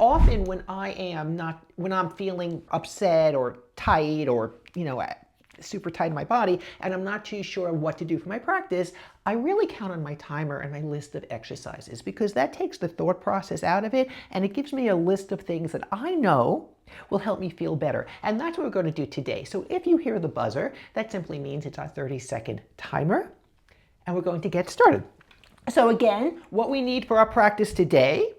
often when I'm feeling upset or tight or, super tight in my body and I'm not too sure what to do for my practice, I really count on my timer and my list of exercises because that takes the thought process out of it and it gives me a list of things that I know will help me feel better. And that's what we're going to do today. So if you hear the buzzer, that simply means it's our 30-second timer and we're going to get started. So again, what we need for our practice today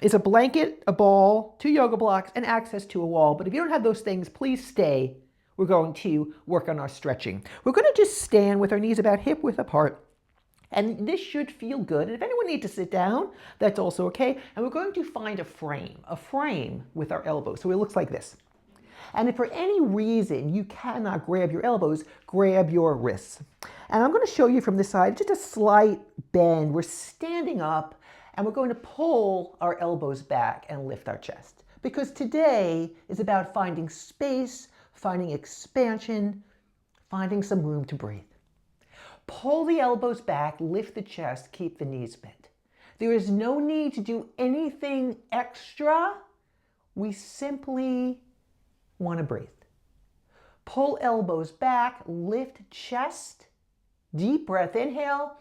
is a blanket, a ball, 2 yoga blocks, and access to a wall. But if you don't have those things, please stay. We're going to work on our stretching. We're going to just stand with our knees about hip width apart. And this should feel good. And if anyone needs to sit down, that's also okay. And we're going to find a frame with our elbows. So it looks like this. And if for any reason you cannot grab your elbows, grab your wrists. And I'm going to show you from this side, just a slight bend. We're standing up and we're going to pull our elbows back and lift our chest. Because today is about finding space, finding expansion, finding some room to breathe. Pull the elbows back, lift the chest, keep the knees bent. There is no need to do anything extra. We simply want to breathe. Pull elbows back, lift chest, deep breath, inhale,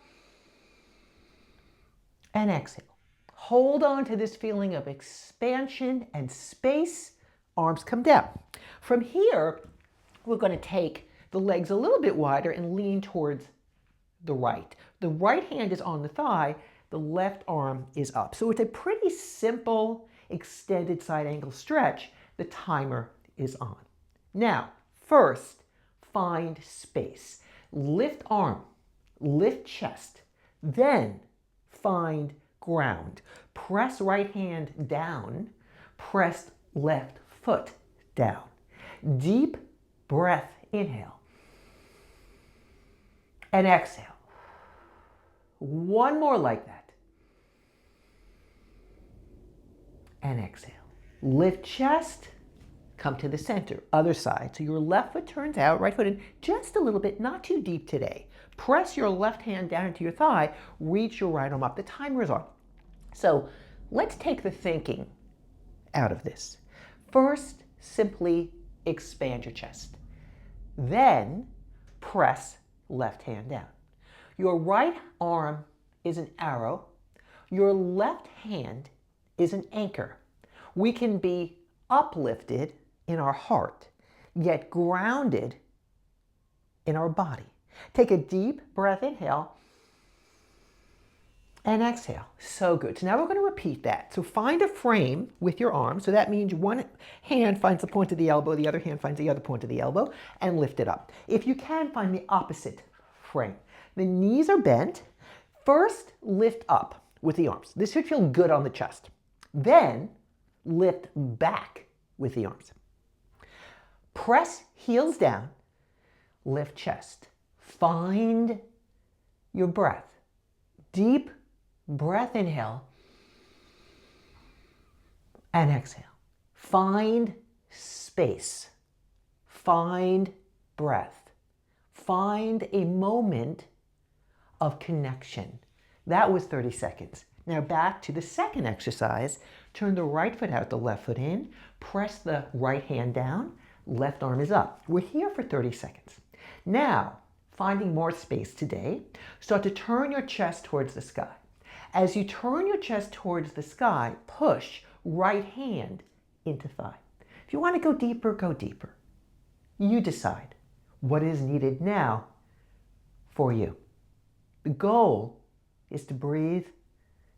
and exhale. Hold on to this feeling of expansion and space. Arms come down. From here, we're going to take the legs a little bit wider and lean towards the right. The right hand is on the thigh, the left arm is up. So it's a pretty simple extended side angle stretch. The timer is on. Now, first, find space. Lift arm, lift chest, then find ground. Press right hand down, press left foot down. Deep breath, inhale. And exhale. One more like that. And exhale. Lift chest, come to the center, other side. So your left foot turns out, right foot in, just a little bit, not too deep today. Press your left hand down into your thigh, reach your right arm up. The timer is on. So let's take the thinking out of this. First, simply expand your chest. Then press left hand down. Your right arm is an arrow. Your left hand is an anchor. We can be uplifted in our heart, yet grounded in our body. Take a deep breath, inhale, and exhale. So good. So now we're going to repeat that. So find a frame with your arm. So that means one hand finds the point of the elbow, the other hand finds the other point of the elbow, and lift it up. If you can, find the opposite frame. The knees are bent. First, lift up with the arms. This should feel good on the chest. Then, lift back with the arms. Press heels down, lift chest. Find your breath. Deep breath, inhale, and exhale. Find space. Find breath. Find a moment of connection. That was 30 seconds. Now back to the second exercise. Turn the right foot out, the left foot in. Press the right hand down. Left arm is up. We're here for 30 seconds. Now, finding more space today, start to turn your chest towards the sky. As you turn your chest towards the sky, push right hand into thigh. If you want to go deeper, go deeper. You decide what is needed now for you. The goal is to breathe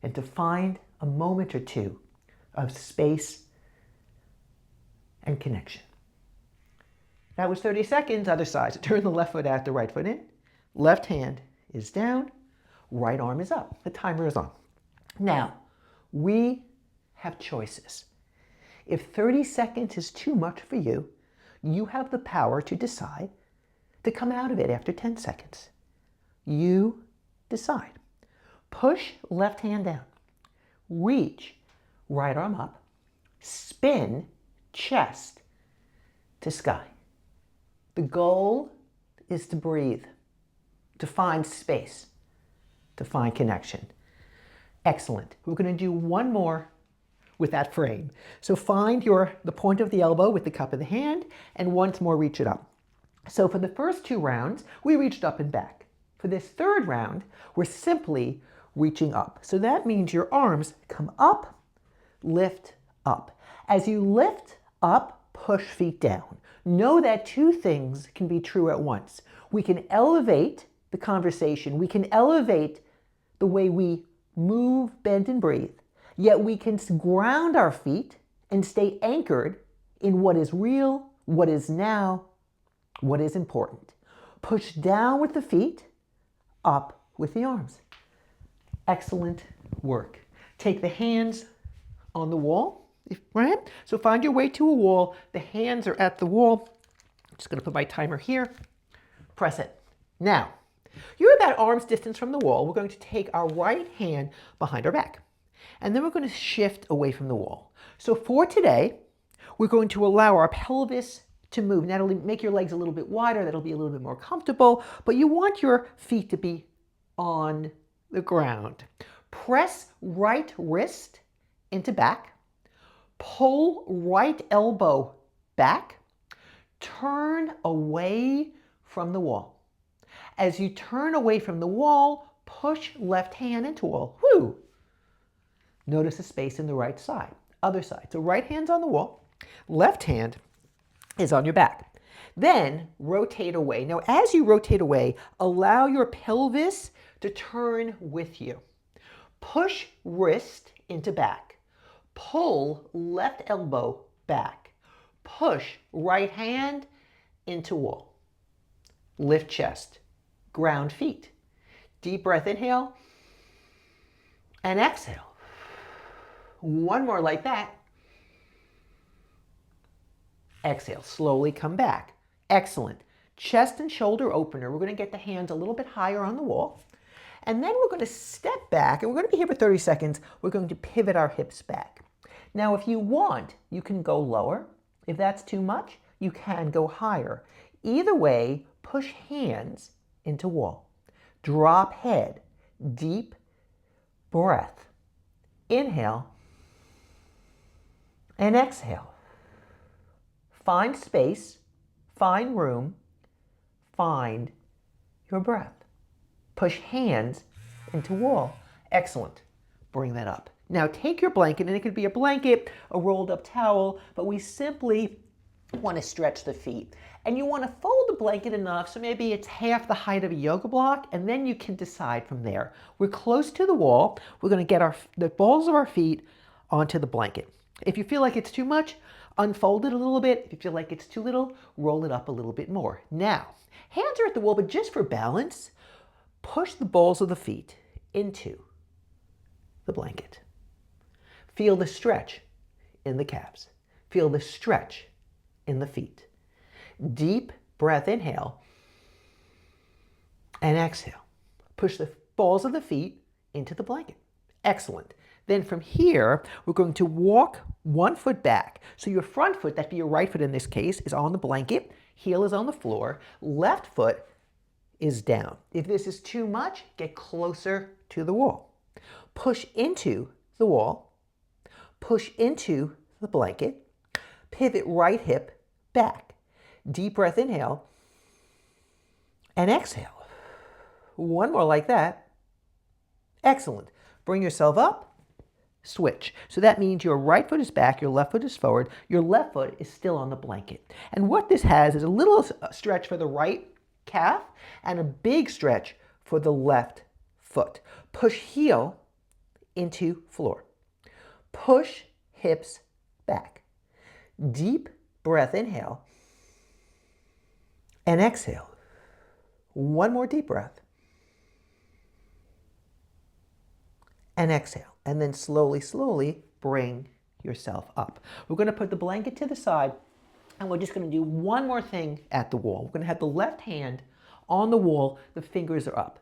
and to find a moment or two of space and connection. That was 30 seconds. Other side. So turn the left foot out, the right foot in. Left hand is down. Right arm is up. The timer is on. Now, we have choices. If 30 seconds is too much for you, you have the power to decide to come out of it after 10 seconds. You decide. Push left hand down. Reach right arm up. Spin chest to sky. The goal is to breathe, to find space, to find connection. Excellent. We're going to do one more with that frame. So find the point of the elbow with the cup of the hand, and once more reach it up. So for the first 2 rounds, we reached up and back. For this 3rd round, we're simply reaching up. So that means your arms come up, lift, up. As you lift up, push feet down. Know that 2 things can be true at once. We can elevate the conversation. We can elevate the way we move, bend, and breathe. Yet we can ground our feet and stay anchored in what is real, what is now, what is important. Push down with the feet, up with the arms. Excellent work. Take the hands on the wall, right? So find your way to a wall. The hands are at the wall. I'm just going to put my timer here. Press it. Now, you're about arm's distance from the wall. We're going to take our right hand behind our back. And then we're going to shift away from the wall. So for today, we're going to allow our pelvis to move. Now, that'll make your legs a little bit wider. That'll be a little bit more comfortable. But you want your feet to be on the ground. Press right wrist into back. Pull right elbow back. Turn away from the wall. As you turn away from the wall, push left hand into wall. Whoo! Notice the space in the right side. Other side. So right hand's on the wall. Left hand is on your back. Then rotate away. Now as you rotate away, allow your pelvis to turn with you. Push wrist into back. Pull left elbow back. Push right hand into wall. Lift chest. Ground feet. Deep breath, inhale. And exhale. One more like that. Exhale. Slowly come back. Excellent. Chest and shoulder opener. We're going to get the hands a little bit higher on the wall. And then we're going to step back, and we're going to be here for 30 seconds. We're going to pivot our hips back. Now, if you want, you can go lower. If that's too much, you can go higher. Either way, push hands into wall. Drop head. Deep breath. Inhale. And exhale. Find space, find room, find your breath. Push hands into wall. Excellent. Bring that up. Now take your blanket, and it could be a blanket, a rolled up towel, but we simply want to stretch the feet. And you want to fold the blanket enough so maybe it's half the height of a yoga block, and then you can decide from there. We're close to the wall. We're going to get the balls of our feet onto the blanket. If you feel like it's too much, unfold it a little bit. If you feel like it's too little, roll it up a little bit more. Now, hands are at the wall, but just for balance, push the balls of the feet into the blanket. Feel the stretch in the calves. Feel the stretch in the feet. Deep breath, inhale, and exhale. Push the balls of the feet into the blanket. Excellent. Then from here, we're going to walk 1 foot back. So your front foot, that'd be your right foot in this case, is on the blanket. Heel is on the floor. Left foot is down. If this is too much, get closer to the wall. Push into the wall. Push into the blanket. Pivot right hip back. Deep breath, inhale. And exhale. One more like that. Excellent. Bring yourself up. Switch. So that means your right foot is back, your left foot is forward, your left foot is still on the blanket. And what this has is a little stretch for the right calf and a big stretch for the left foot. Push heel into floor. Push hips back. Deep breath, inhale. And exhale. One more deep breath. And exhale. And then slowly, slowly bring yourself up. We're going to put the blanket to the side, and we're just going to do one more thing at the wall. We're going to have the left hand on the wall. The fingers are up.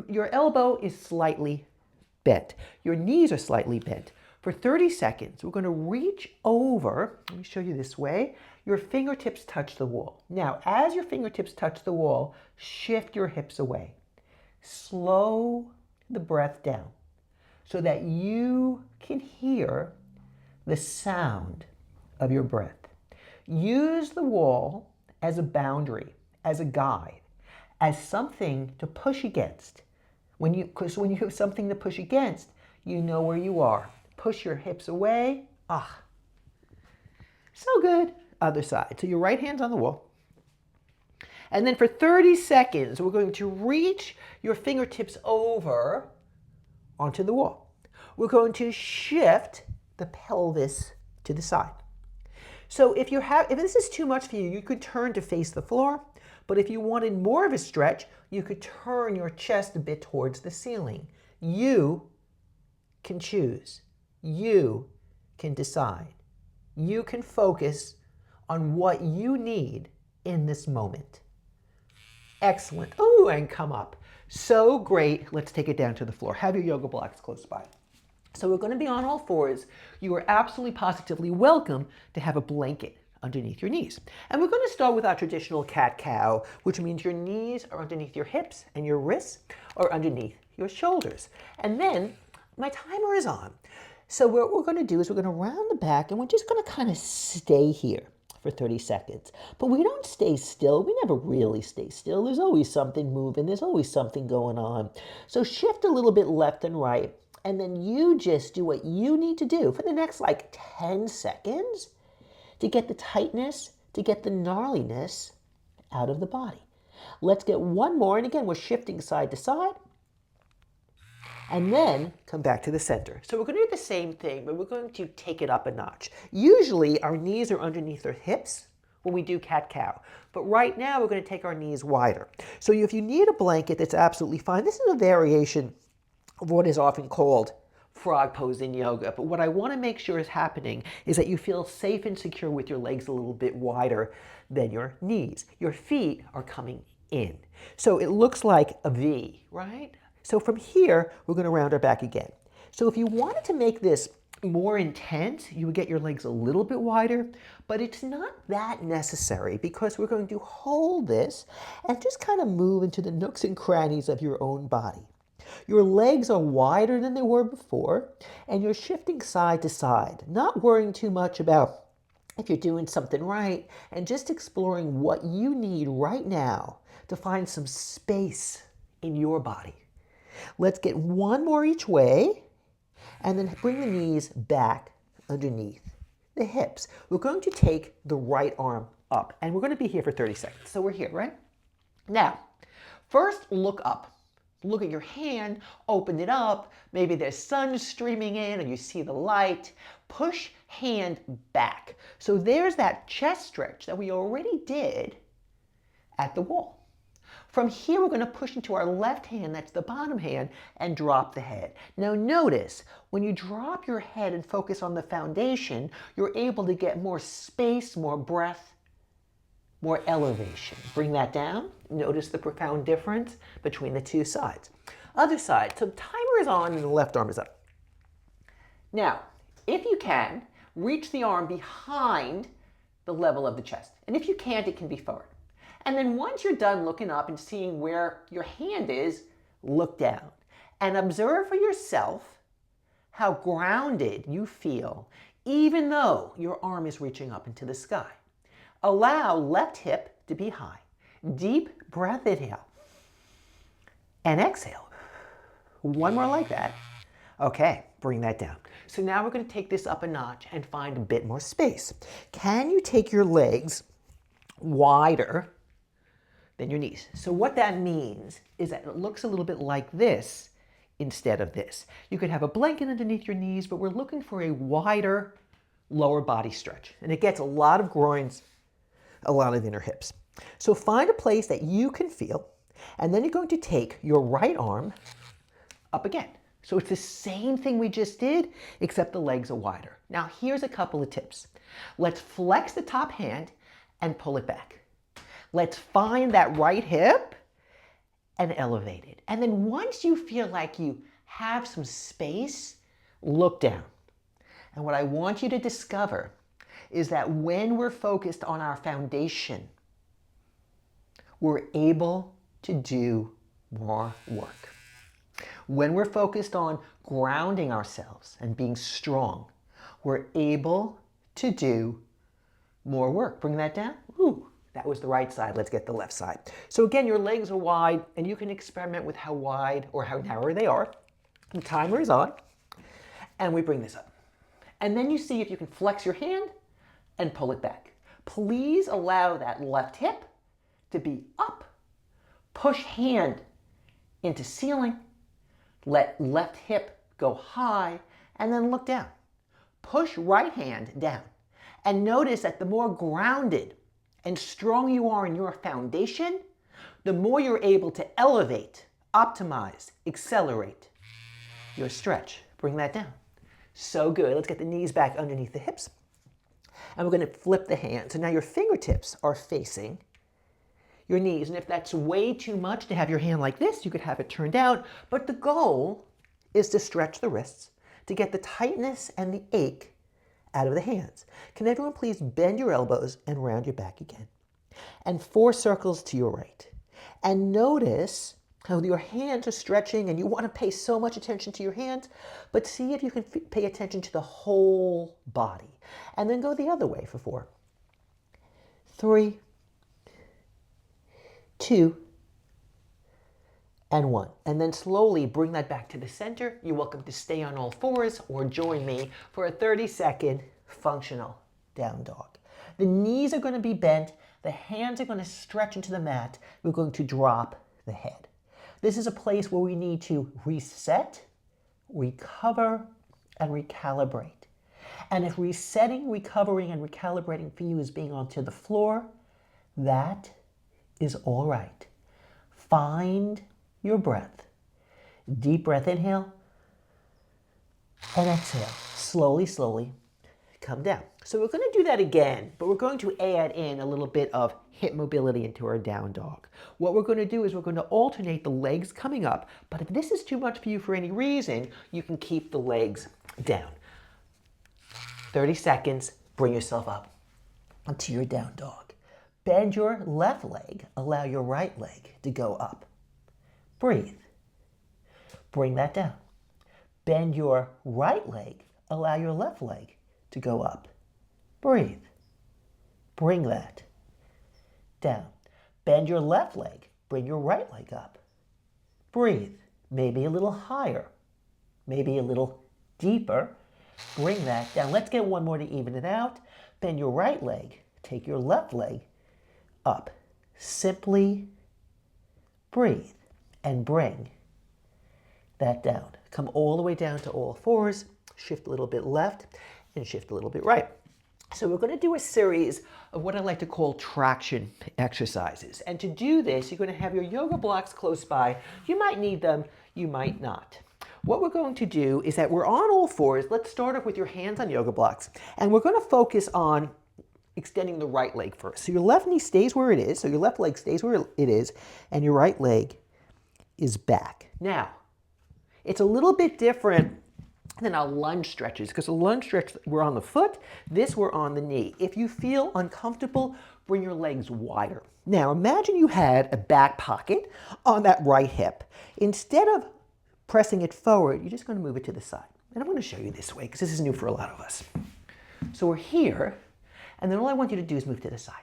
Your elbow is slightly bent. Your knees are slightly bent. For 30 seconds, we're going to reach over. Let me show you this way. Your fingertips touch the wall. Now, as your fingertips touch the wall, shift your hips away. Slow the breath down, so that you can hear the sound of your breath. Use the wall as a boundary, as a guide, as something to push against. Because when you have something to push against, you know where you are. Push your hips away. Ah, so good. Other side. So your right hand's on the wall. And then for 30 seconds, we're going to reach your fingertips over onto the wall. We're going to shift the pelvis to the side. So if this is too much for you, you could turn to face the floor. But if you wanted more of a stretch, you could turn your chest a bit towards the ceiling. You can choose. You can decide. You can focus on what you need in this moment. Excellent. Oh, and come up. So great. Let's take it down to the floor. Have your yoga blocks close by. So we're going to be on all fours. You are absolutely positively welcome to have a blanket underneath your knees. And we're going to start with our traditional cat-cow, which means your knees are underneath your hips and your wrists are underneath your shoulders. And then my timer is on. So what we're going to do is we're going to round the back and we're just going to kind of stay here for 30 seconds. But we don't stay still. We never really stay still. There's always something moving. There's always something going on. So shift a little bit left and right. And then you just do what you need to do for the next like 10 seconds to get the tightness, to get the gnarliness out of the body. Let's get one more. And again, we're shifting side to side. And then come back to the center. So we're going to do the same thing, but we're going to take it up a notch. Usually our knees are underneath our hips when we do cat-cow. But right now we're going to take our knees wider. So if you need a blanket, that's absolutely fine. This is a variation of what is often called frog pose in yoga. But what I want to make sure is happening is that you feel safe and secure with your legs a little bit wider than your knees. Your feet are coming in. So it looks like a V, right? So from here, we're going to round our back again. So if you wanted to make this more intense, you would get your legs a little bit wider, but it's not that necessary because we're going to hold this and just kind of move into the nooks and crannies of your own body. Your legs are wider than they were before, and you're shifting side to side, not worrying too much about if you're doing something right, and just exploring what you need right now to find some space in your body. Let's get one more each way, and then bring the knees back underneath the hips. We're going to take the right arm up, and we're going to be here for 30 seconds. So we're here, right? Now, first look up. Look at your hand, open it up. Maybe there's sun streaming in or you see the light. Push hand back. So there's that chest stretch that we already did at the wall. From here, we're going to push into our left hand, that's the bottom hand, and drop the head. Now notice, when you drop your head and focus on the foundation, you're able to get more space, more breath, more elevation. Bring that down. Notice the profound difference between the two sides. Other side. So the timer is on and the left arm is up. Now, if you can, reach the arm behind the level of the chest. And if you can't, it can be forward. And then once you're done looking up and seeing where your hand is, look down and observe for yourself how grounded you feel, even though your arm is reaching up into the sky. Allow left hip to be high. Deep breath, inhale. And exhale. One more like that. Okay, bring that down. So now we're going to take this up a notch and find a bit more space. Can you take your legs wider than your knees? So what that means is that it looks a little bit like this instead of this. You could have a blanket underneath your knees, but we're looking for a wider lower body stretch. And it gets a lot of groins, a lot of inner hips. So find a place that you can feel, and then you're going to take your right arm up again. So it's the same thing we just did, except the legs are wider. Now here's a couple of tips. Let's flex the top hand and pull it back. Let's find that right hip and elevate it. And then once you feel like you have some space, look down. And what I want you to discover is that when we're focused on our foundation, we're able to do more work. When we're focused on grounding ourselves and being strong, we're able to do more work. Bring that down. Ooh, that was the right side. Let's get the left side. So again, your legs are wide, and you can experiment with how wide or how narrow they are. The timer is on, and we bring this up. And then you see if you can flex your hand and pull it back. Please allow that left hip to be up. Push hand into ceiling. Let left hip go high, and then look down. Push right hand down. And notice that the more grounded and strong you are in your foundation, the more you're able to elevate, optimize, accelerate your stretch. Bring that down. So good. Let's get the knees back underneath the hips. And we're going to flip the hands. So now your fingertips are facing your knees. And if that's way too much to have your hand like this, you could have it turned out. But the goal is to stretch the wrists, to get the tightness and the ache out of the hands. Can everyone please bend your elbows and round your back again? And 4 circles to your right. And notice how your hands are stretching, and you want to pay so much attention to your hands, but see if you can pay attention to the whole body. And then go the other way for 4. 3, 2, and 1. And then slowly bring that back to the center. You're welcome to stay on all fours or join me for a 30-second functional down dog. The knees are going to be bent. The hands are going to stretch into the mat. We're going to drop the head. This is a place where we need to reset, recover, and recalibrate. And if resetting, recovering, and recalibrating for you is being onto the floor, that is all right. Find your breath. Deep breath, inhale, and exhale. Slowly, slowly come down. So we're going to do that again, but we're going to add in a little bit of hip mobility into our down dog. What we're going to do is we're going to alternate the legs coming up, but if this is too much for you for any reason, you can keep the legs down. 30 seconds, bring yourself up onto your down dog. Bend your left leg, allow your right leg to go up. Breathe. Bring that down. Bend your right leg, allow your left leg to go up. Breathe. Bring that down. Bend your left leg, bring your right leg up. Breathe. Maybe a little higher, maybe a little deeper. Bring that down. Let's get one more to even it out. Bend your right leg, take your left leg up. Simply breathe and bring that down. Come all the way down to all fours. Shift a little bit left and shift a little bit right. So we're going to do a series of what I like to call traction exercises. And to do this, you're going to have your yoga blocks close by. You might need them, you might not. What we're going to do is that we're on all fours. Let's start off with your hands on yoga blocks. And we're going to focus on extending the right leg first. So your left knee stays where it is. So your left leg stays where it is. And your right leg is back. Now, it's a little bit different than our lunge stretches, because a lunge stretch, we're on the foot. This, we're on the knee. If you feel uncomfortable, bring your legs wider. Now, imagine you had a back pocket on that right hip. Instead of pressing it forward, you're just going to move it to the side. And I'm going to show you this way, because this is new for a lot of us. So we're here, and then all I want you to do is move to the side.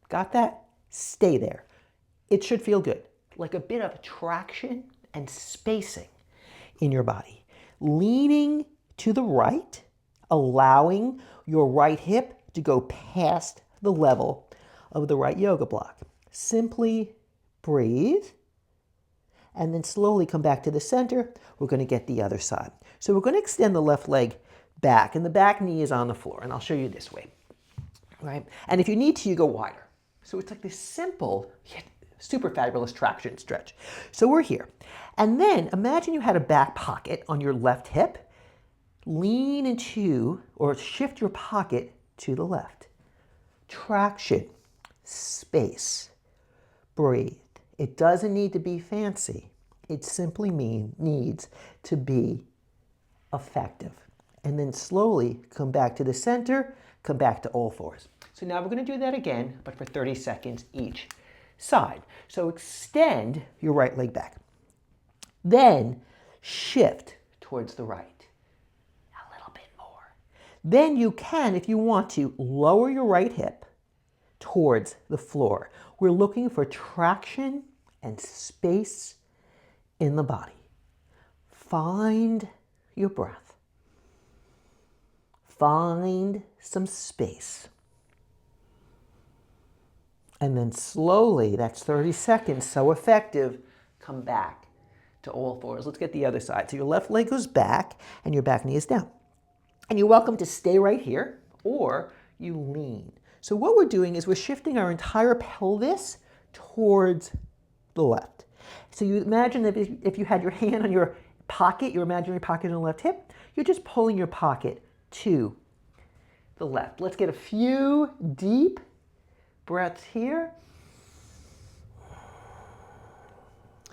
Got that? Stay there. It should feel good, like a bit of traction and spacing in your body. Leaning to the right, allowing your right hip to go past the level of the right yoga block. Simply breathe, and then slowly come back to the center. We're going to get the other side. So we're going to extend the left leg back, and the back knee is on the floor, and I'll show you this way. Right? And if you need to, you go wider. So it's like this simple, yet super fabulous traction stretch. So we're here. And then imagine you had a back pocket on your left hip. Lean into, or shift your pocket to the left. Traction, space, breathe. It doesn't need to be fancy. It simply needs to be effective. And then slowly come back to the center, come back to all fours. So now we're going to do that again, but for 30 seconds each side. So extend your right leg back. Then shift towards the right. A little bit more. Then you can, if you want to, lower your right hip towards the floor. We're looking for traction and space in the body. Find your breath. Find some space. And then slowly, that's 30 seconds, so effective, come back to all fours. Let's get the other side. So your left leg goes back and your back knee is down. And you're welcome to stay right here or you lean. So what we're doing is we're shifting our entire pelvis towards the left. So you imagine that if you had your hand on your pocket, your imaginary pocket on the left hip, you're just pulling your pocket to the left. Let's get a few deep breaths here.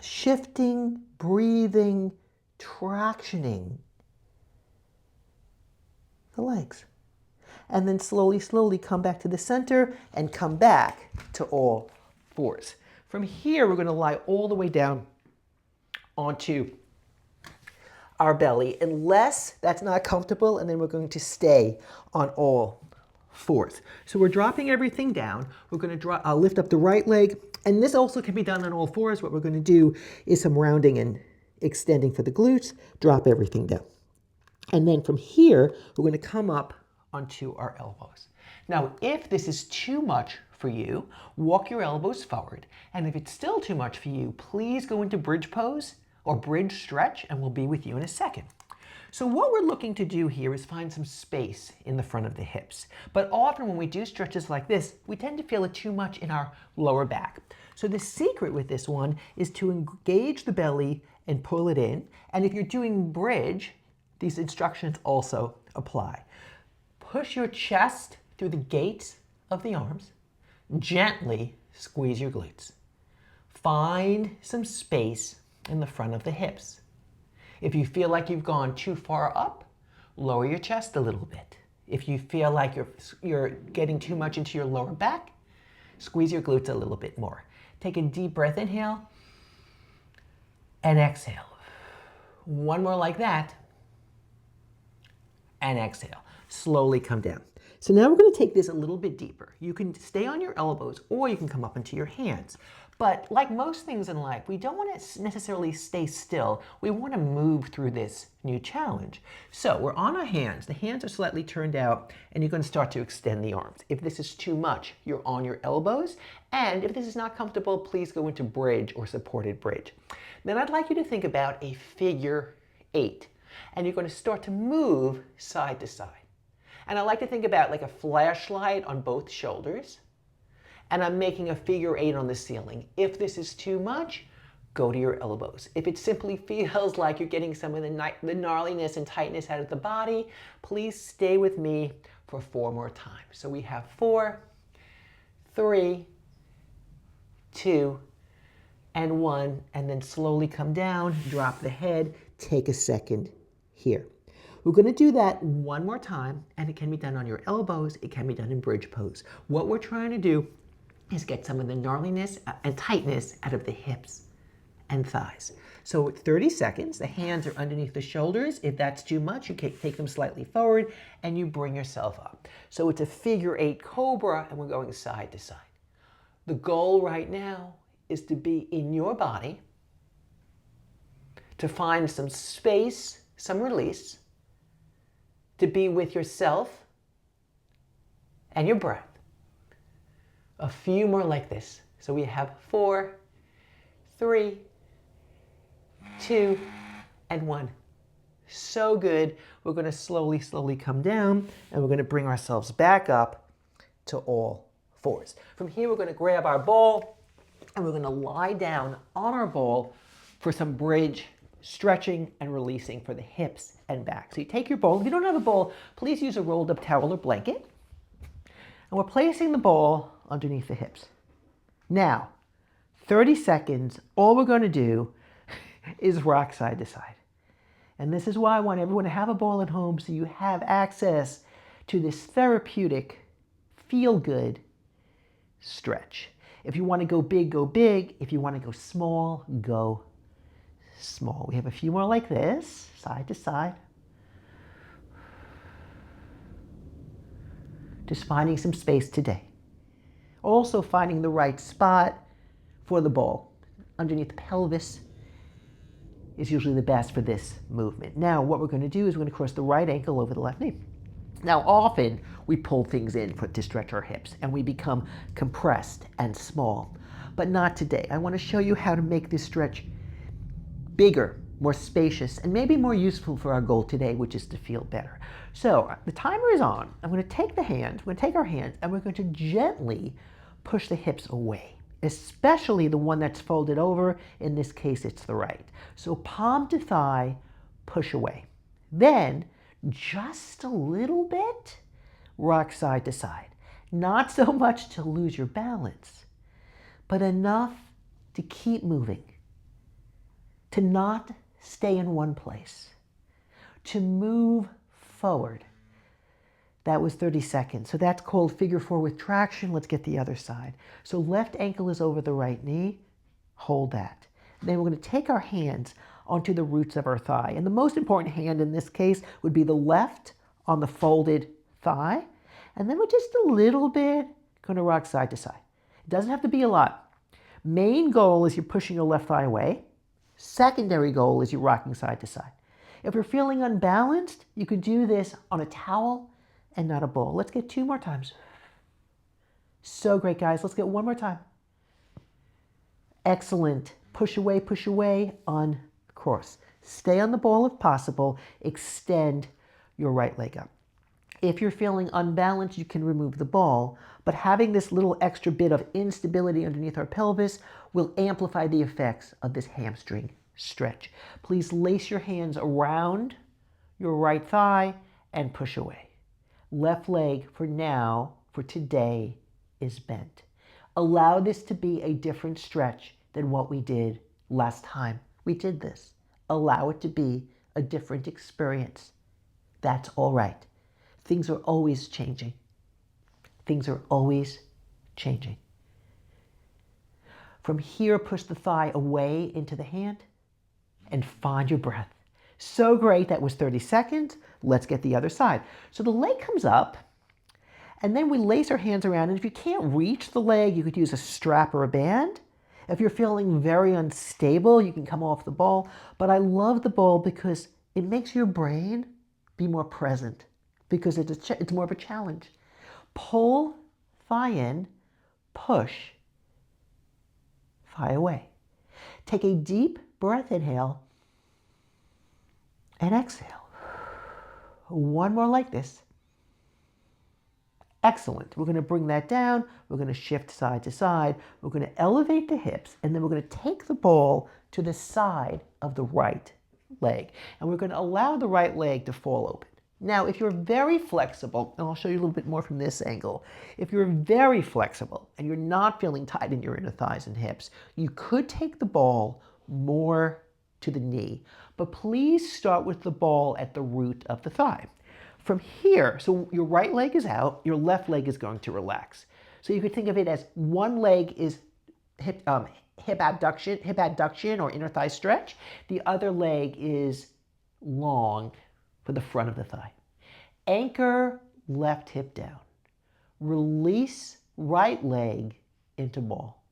Shifting, breathing, tractioning the legs. And then slowly, slowly come back to the center and come back to all fours. From here, we're going to lie all the way down onto our belly, unless that's not comfortable, and then we're going to stay on all fours. So we're dropping everything down. We're going to lift up the right leg, and this also can be done on all fours. What we're going to do is some rounding and extending for the glutes, drop everything down. And then from here, we're going to come up onto our elbows. Now, if this is too much for you, walk your elbows forward. And if it's still too much for you, please go into bridge pose or bridge stretch, and we'll be with you in a second. So what we're looking to do here is find some space in the front of the hips. But often when we do stretches like this, we tend to feel it too much in our lower back. So the secret with this one is to engage the belly and pull it in. And if you're doing bridge, these instructions also apply. Push your chest through the gates of the arms. Gently squeeze your glutes. Find some space in the front of the hips. If you feel like you've gone too far up, lower your chest a little bit. If you feel like you're getting too much into your lower back, squeeze your glutes a little bit more. Take a deep breath, inhale, and exhale. One more like that, and exhale. Slowly come down. So now we're going to take this a little bit deeper. You can stay on your elbows or you can come up into your hands. But like most things in life, we don't want to necessarily stay still. We want to move through this new challenge. So we're on our hands. The hands are slightly turned out and you're going to start to extend the arms. If this is too much, you're on your elbows. And if this is not comfortable, please go into bridge or supported bridge. Then I'd like you to think about a figure 8. And you're going to start to move side to side. And I like to think about like a flashlight on both shoulders. And I'm making a figure 8 on the ceiling. If this is too much, go to your elbows. If it simply feels like you're getting some of the gnarliness and tightness out of the body, please stay with me for 4 more times. So we have 4, 3, 2, and 1. And then slowly come down, drop the head, take a second here. We're going to do that 1 more time, and it can be done on your elbows. It can be done in bridge pose. What we're trying to do is get some of the gnarliness and tightness out of the hips and thighs. So 30 seconds, the hands are underneath the shoulders. If that's too much, you can take them slightly forward and you bring yourself up. So it's a figure 8 cobra and we're going side to side. The goal right now is to be in your body, to find some space, some release, to be with yourself and your breath. A few more like this. So we have 4, 3, 2, and 1. So good. We're going to slowly, slowly come down, and we're going to bring ourselves back up to all fours. From here, we're going to grab our ball, and we're going to lie down on our ball for some bridge stretching and releasing for the hips and back. So you take your ball. If you don't have a ball, please use a rolled up towel or blanket. And we're placing the ball underneath the hips. Now, 30 seconds, all we're going to do is rock side to side. And this is why I want everyone to have a ball at home so you have access to this therapeutic, feel-good stretch. If you want to go big, go big. If you want to go small, go small. We have a few more like this, side to side. Just finding some space today. Also finding the right spot for the ball. Underneath the pelvis is usually the best for this movement. Now, what we're going to do is we're going to cross the right ankle over the left knee. Now, often we pull things in to stretch our hips and we become compressed and small, but not today. I want to show you how to make this stretch bigger, more spacious, and maybe more useful for our goal today, which is to feel better. So the timer is on. I'm going to take our hands, and we're going to gently push the hips away, especially the one that's folded over. In this case, it's the right. So palm to thigh, push away. Then, just a little bit, rock side to side. Not so much to lose your balance, but enough to keep moving, to not stay in one place, to move forward. That was 30 seconds. So that's called figure 4 with traction. Let's get the other side. So left ankle is over the right knee. Hold that. Then we're going to take our hands onto the roots of our thigh. And the most important hand in this case would be the left on the folded thigh. And then we're just a little bit going to rock side to side. It doesn't have to be a lot. Main goal is you're pushing your left thigh away. Secondary goal is you're rocking side to side. If you're feeling unbalanced, you could do this on a towel and not a ball. Let's get 2 more times. So great, guys. Let's get 1 more time. Excellent. Push away, uncross. Stay on the ball if possible. Extend your right leg up. If you're feeling unbalanced, you can remove the ball, but having this little extra bit of instability underneath our pelvis will amplify the effects of this hamstring stretch. Please lace your hands around your right thigh and push away. Left leg for now, for today, is bent. Allow this to be a different stretch than what we did last time we did this. Allow it to be a different experience. That's all right. Things are always changing. Things are always changing. From here, push the thigh away into the hand and find your breath. So great. That was 30 seconds. Let's get the other side. So the leg comes up, and then we lace our hands around. And if you can't reach the leg, you could use a strap or a band. If you're feeling very unstable, you can come off the ball. But I love the ball because it makes your brain be more present, because it's more of a challenge. Pull thigh in, push thigh away. Take a deep breath, inhale, and exhale. 1 more like this. Excellent. We're going to bring that down. We're going to shift side to side. We're going to elevate the hips, and then we're going to take the ball to the side of the right leg. And we're going to allow the right leg to fall open. Now, if you're very flexible, and I'll show you a little bit more from this angle, if you're very flexible and you're not feeling tight in your inner thighs and hips, you could take the ball more to the knee, but please start with the ball at the root of the thigh. From here, so your right leg is out, your left leg is going to relax. So you could think of it as one leg is hip abduction or inner thigh stretch. The other leg is long for the front of the thigh. Anchor left hip down. Release right leg into ball.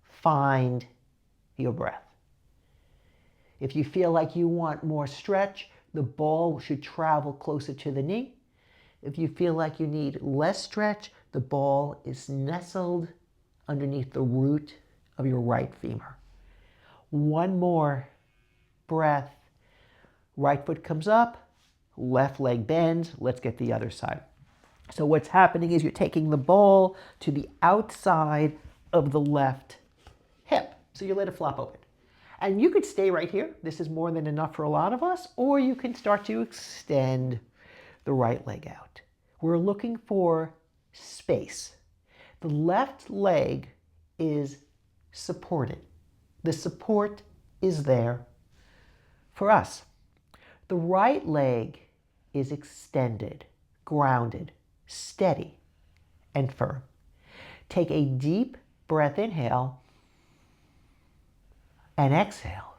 Find your breath. If you feel like you want more stretch, the ball should travel closer to the knee. If you feel like you need less stretch, the ball is nestled underneath the root of your right femur. 1 more breath. Right foot comes up, left leg bends. Let's get the other side. So what's happening is you're taking the ball to the outside of the left hip. So you let it flop open. And you could stay right here. This is more than enough for a lot of us. Or you can start to extend the right leg out. We're looking for space. The left leg is supported. The support is there for us. The right leg is extended, grounded, steady, and firm. Take a deep breath, inhale, and exhale.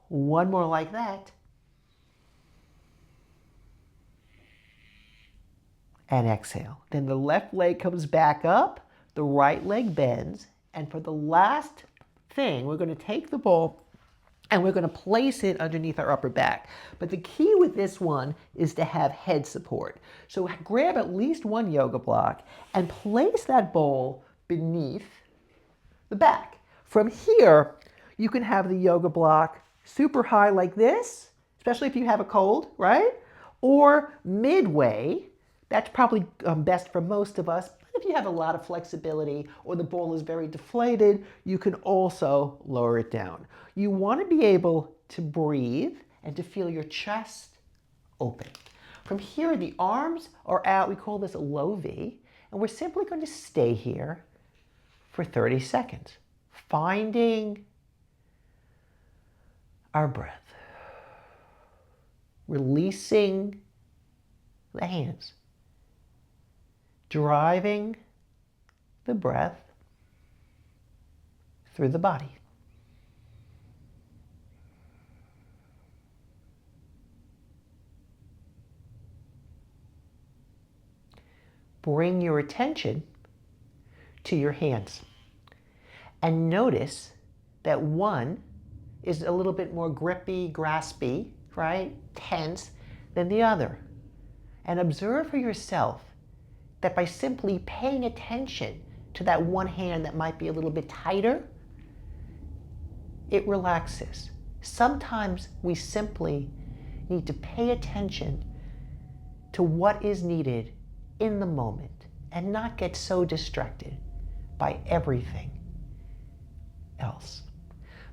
1 more like that. and exhale. Then the left leg comes back up, the right leg bends, and for the last thing, we're going to take the ball and we're going to place it underneath our upper back. But the key with this one is to have head support. So grab at least one yoga block and place that ball beneath the back. From here, you can have the yoga block super high like this, especially if you have a cold, right? Or midway. That's probably best for most of us. But if you have a lot of flexibility or the ball is very deflated, you can also lower it down. You want to be able to breathe and to feel your chest open. From here, the arms are out. We call this a low V. And we're simply going to stay here for 30 seconds, finding our breath, releasing the hands, driving the breath through the body. Bring your attention to your hands and notice that one is a little bit more grippy, graspy, right? Tense than the other. And observe for yourself that by simply paying attention to that one hand that might be a little bit tighter, it relaxes. Sometimes we simply need to pay attention to what is needed in the moment and not get so distracted by everything else.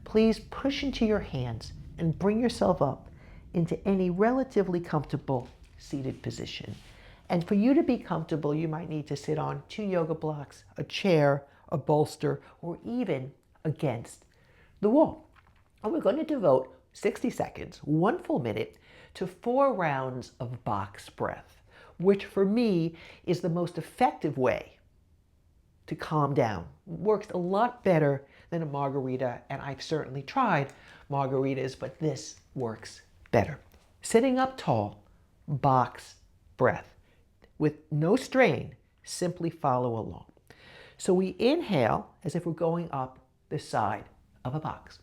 Please push into your hands and bring yourself up into any relatively comfortable seated position. And for you to be comfortable, you might need to sit on 2 yoga blocks, a chair, a bolster, or even against the wall. And we're going to devote 60 seconds, 1 full minute, to 4 rounds of box breath, which for me is the most effective way to calm down. Works a lot better than a margarita, and I've certainly tried margaritas, but this works better. Sitting up tall, box breath. With no strain, simply follow along. So we inhale as if we're going up the side of a box.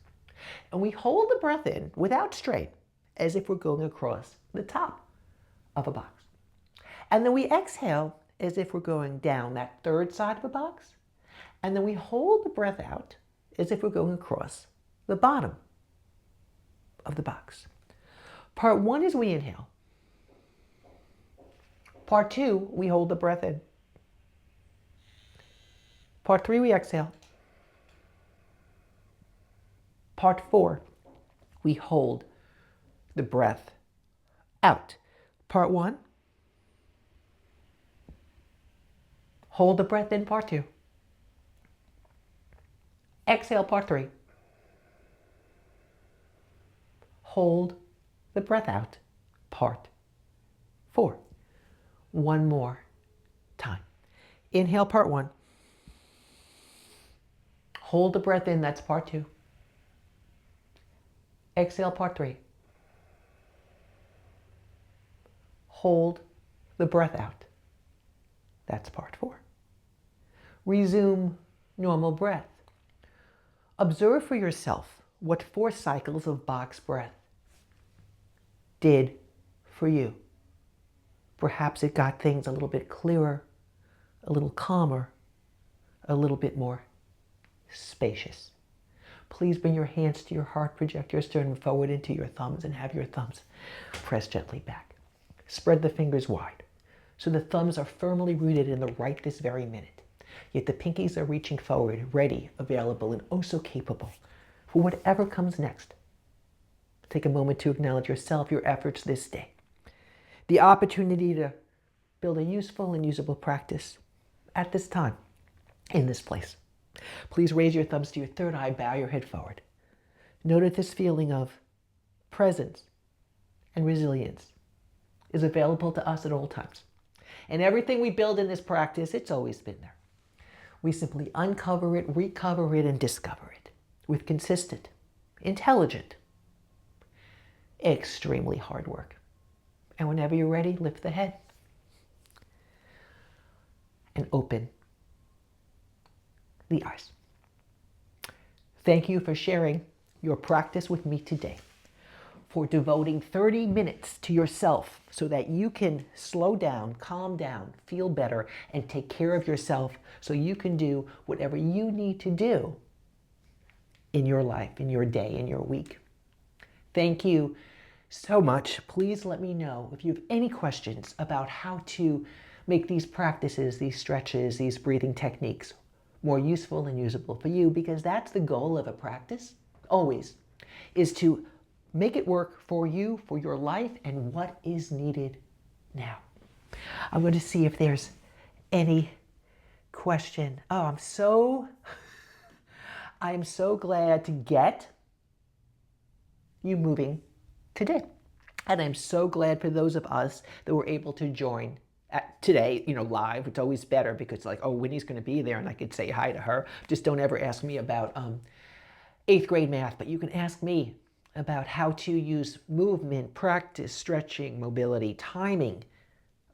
And we hold the breath in without strain, as if we're going across the top of a box. And then we exhale as if we're going down that 3rd side of a box. And then we hold the breath out as if we're going across the bottom of the box. Part 1 is we inhale. Part 2, we hold the breath in. Part 3, we exhale. Part 4, we hold the breath out. Part 1, hold the breath in. Part 2. Exhale, part 3. Hold the breath out. Part 4. One more time. Inhale, part 1. Hold the breath in, that's part 2. Exhale, part 3. Hold the breath out. That's part 4. Resume normal breath. Observe for yourself what 4 cycles of box breath did for you. Perhaps it got things a little bit clearer, a little calmer, a little bit more spacious. Please bring your hands to your heart, project your sternum forward into your thumbs, and have your thumbs press gently back. Spread the fingers wide so the thumbs are firmly rooted in the right this very minute. Yet the pinkies are reaching forward, ready, available, and oh so capable for whatever comes next. Take a moment to acknowledge yourself, your efforts this day. The opportunity to build a useful and usable practice at this time, in this place. Please raise your thumbs to your 3rd eye, bow your head forward. Note this feeling of presence and resilience is available to us at all times. And everything we build in this practice, it's always been there. We simply uncover it, recover it, and discover it with consistent, intelligent, extremely hard work. And whenever you're ready, lift the head. and open the eyes. Thank you for sharing your practice with me today, for devoting 30 minutes to yourself so that you can slow down, calm down, feel better, and take care of yourself so you can do whatever you need to do in your life, in your day, in your week. Thank you so much. Please let me know if you have any questions about how to make these practices, these stretches, these breathing techniques more useful and usable for you, because that's the goal of a practice, always, is to make it work for you, for your life, and what is needed now. I'm going to see if there's any question. Oh, I'm so glad to get you moving today. And I'm so glad for those of us that were able to join today, live. It's always better because like, oh, Winnie's going to be there and I could say hi to her. Just don't ever ask me about 8th grade math, but you can ask me about how to use movement, practice, stretching, mobility, timing,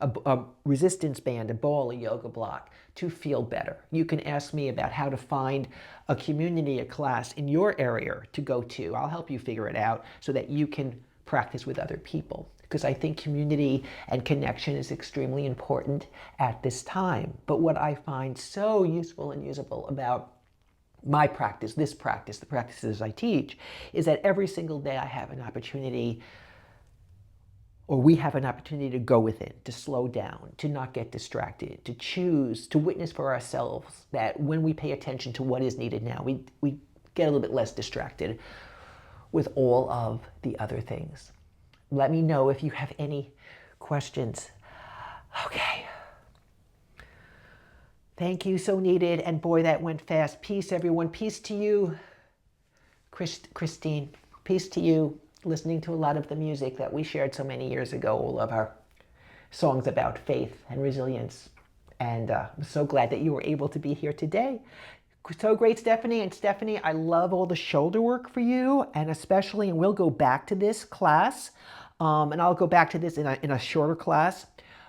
a resistance band, a ball, a yoga block to feel better. You can ask me about how to find a community, a class in your area to go to. I'll help you figure it out so that you can practice with other people, because I think community and connection is extremely important at this time. But what I find so useful and usable about my practice, the practices I teach, is that every single day I have an opportunity, or we have an opportunity to go within, to slow down, to not get distracted, to choose, to witness for ourselves that when we pay attention to what is needed now, we get a little bit less distracted with all of the other things. Let me know if you have any questions. Okay. Thank you, so needed. And boy, that went fast. Peace, everyone. Peace to you, Christine. Peace to you, listening to a lot of the music that we shared so many years ago, all of our songs about faith and resilience. And I'm so glad that you were able to be here today. So great, Stephanie. And Stephanie, I love all the shoulder work for you, and especially, and we'll go back to this class, and I'll go back to this in a shorter class.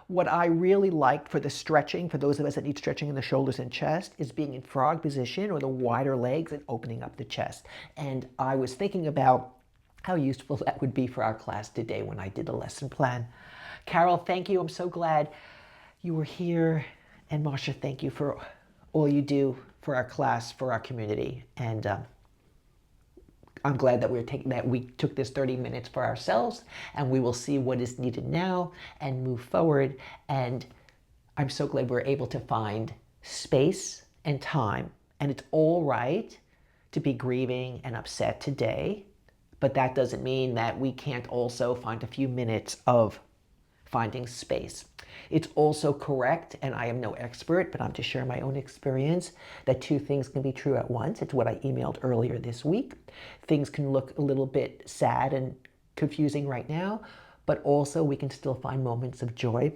What I really liked for the stretching, for those of us that need stretching in the shoulders and chest, is being in frog position or the wider legs and opening up the chest. And I was thinking about how useful that would be for our class today when I did the lesson plan. Carol, thank you. I'm so glad you were here. And Marsha, thank you for all you do for our class, for our community. And I'm glad that we took this 30 minutes for ourselves, and we will see what is needed now and move forward. And I'm so glad we're able to find space and time. And it's all right to be grieving and upset today, but that doesn't mean that we can't also find a few minutes of finding space. It's also correct, and I am no expert, but I'm to share my own experience, that two things can be true at once. It's what I emailed earlier this week. Things can look a little bit sad and confusing right now, but also we can still find moments of joy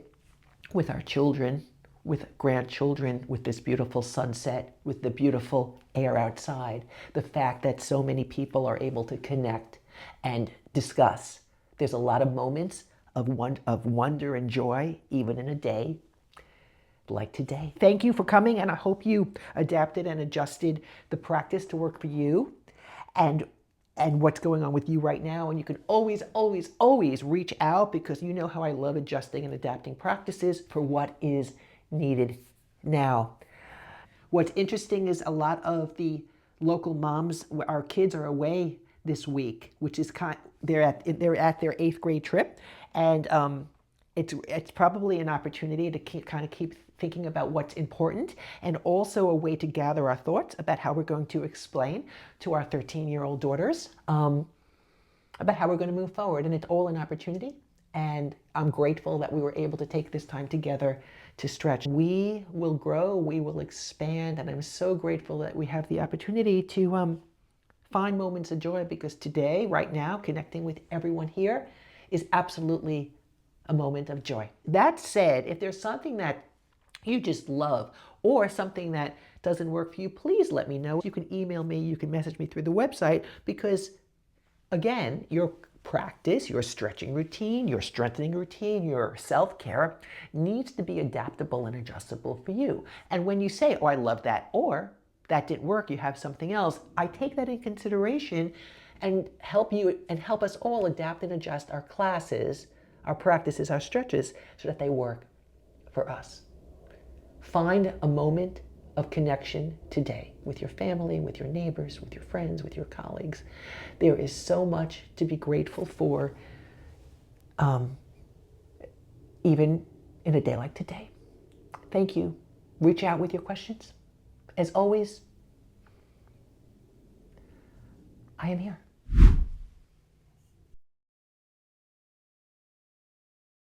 with our children, with grandchildren, with this beautiful sunset, with the beautiful air outside. The fact that so many people are able to connect and discuss. There's a lot of moments of wonder and joy, even in a day like today. Thank you for coming, and I hope you adapted and adjusted the practice to work for you and what's going on with you right now. And you can always, always, always reach out, because you know how I love adjusting and adapting practices for what is needed now. What's interesting is a lot of the local moms, our kids are away this week, which is they're at their 8th grade trip, and it's probably an opportunity to keep thinking about what's important, and also a way to gather our thoughts about how we're going to explain to our 13-year-old daughters about how we're going to move forward. And it's all an opportunity, and I'm grateful that we were able to take this time together to stretch. We will grow, we will expand, and I'm so grateful that we have the opportunity to find moments of joy, because today, right now, connecting with everyone here is absolutely a moment of joy. That said, if there's something that you just love or something that doesn't work for you, please let me know. You can email me, you can message me through the website, because again, your practice, your stretching routine, your strengthening routine, your self-care needs to be adaptable and adjustable for you. And when you say, oh, I love that, or that didn't work, you have something else, I take that in consideration and help you and help us all adapt and adjust our classes, our practices, our stretches, so that they work for us. Find a moment of connection today with your family, with your neighbors, with your friends, with your colleagues. There is so much to be grateful for, even in a day like today. Thank you. Reach out with your questions. As always, I am here.